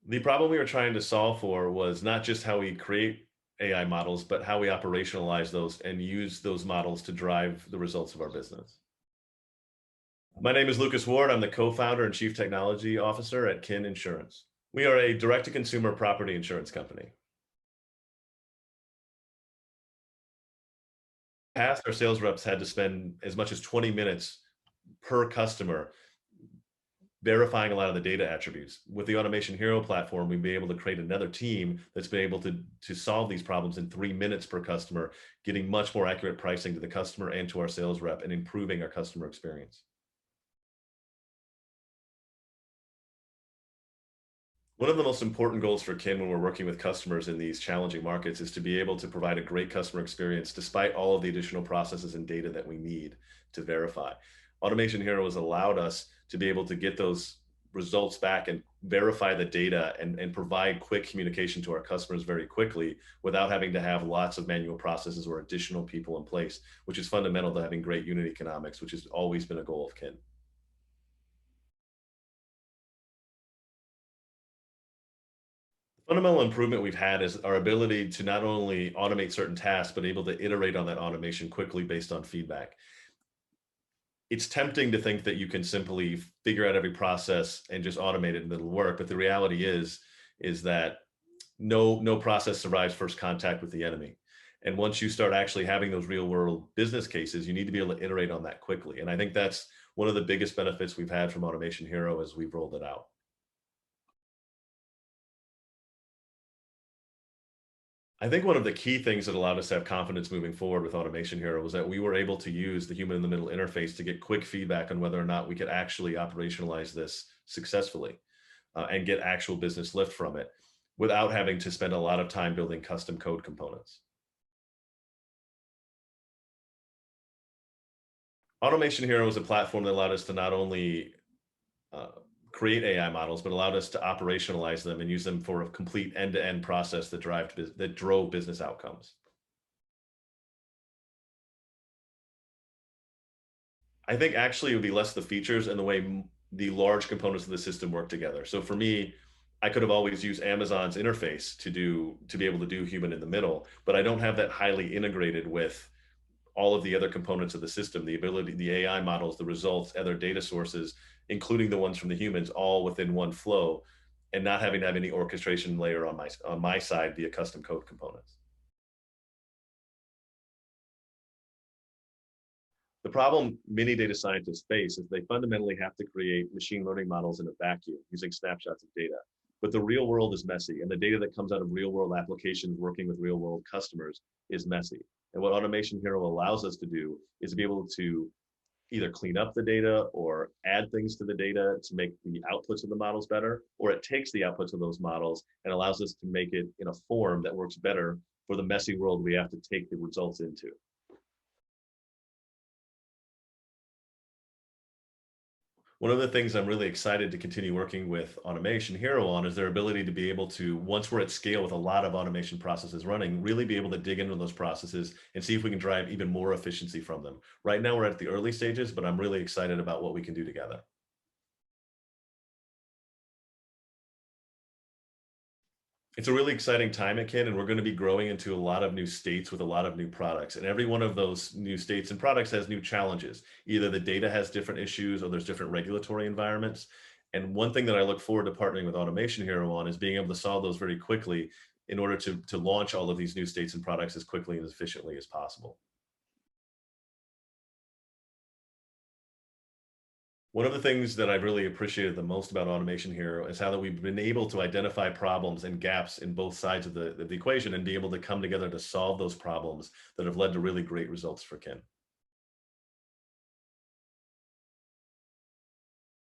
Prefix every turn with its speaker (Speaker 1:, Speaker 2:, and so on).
Speaker 1: The problem we were trying to solve for was not just how we create AI models, but how we operationalize those and use those models to drive the results of our business. My name is Lucas Ward. I'm the co-founder and chief technology officer at Kin Insurance. We are a direct-to-consumer property insurance company. Past, our sales reps had to spend as much as 20 minutes per customer verifying a lot of the data attributes. With the Automation Hero platform, we've been able to create another team that's been able to solve these problems in 3 minutes per customer, getting much more accurate pricing to the customer and to our sales rep and improving our customer experience. One of the most important goals for Kin when we're working with customers in these challenging markets is to be able to provide a great customer experience despite all of the additional processes and data that we need to verify. Automation Hero has allowed us to be able to get those results back and verify the data and provide quick communication to our customers very quickly without having to have lots of manual processes or additional people in place, which is fundamental to having great unit economics, which has always been a goal of Kin. Fundamental improvement we've had is our ability to not only automate certain tasks, but able to iterate on that automation quickly based on feedback. It's tempting to think that you can simply figure out every process and just automate it and it'll work. But the reality is that no process survives first contact with the enemy. And once you start actually having those real world business cases, you need to be able to iterate on that quickly. And I think that's one of the biggest benefits we've had from Automation Hero as we've rolled it out. I think one of the key things that allowed us to have confidence moving forward with Automation Hero was that we were able to use the human in the middle interface to get quick feedback on whether or not we could actually operationalize this successfully and get actual business lift from it without having to spend a lot of time building custom code components. Automation Hero is a platform that allowed us to not only uh, create AI models, but allowed us to operationalize them and use them for a complete end-to-end process that drove business outcomes. I think actually it would be less the features and the way the large components of the system work together. So for me, I could have always used Amazon's interface to be able to do human in the middle, but I don't have that highly integrated with all of the other components of the system, the ability, the AI models, the results, other data sources, including the ones from the humans, all within one flow, and not having to have any orchestration layer on my side via custom code components. The problem many data scientists face is they fundamentally have to create machine learning models in a vacuum using snapshots of data. But the real world is messy, and the data that comes out of real world applications working with real world customers is messy. And what Automation Hero allows us to do is to be able to either clean up the data or add things to the data to make the outputs of the models better, or it takes the outputs of those models and allows us to make it in a form that works better for the messy world we have to take the results into. One of the things I'm really excited to continue working with Automation Hero on is their ability to be able to, once we're at scale with a lot of automation processes running, really be able to dig into those processes and see if we can drive even more efficiency from them. Right now, we're at the early stages, but I'm really excited about what we can do together. It's a really exciting time at Kin, and we're going to be growing into a lot of new states with a lot of new products. And every one of those new states and products has new challenges. Either the data has different issues or there's different regulatory environments. And one thing that I look forward to partnering with Automation Hero on is being able to solve those very quickly in order to launch all of these new states and products as quickly and as efficiently as possible. One of the things that I've really appreciated the most about Automation Hero is how that we've been able to identify problems and gaps in both sides of the equation and be able to come together to solve those problems that have led to really great results for Kin.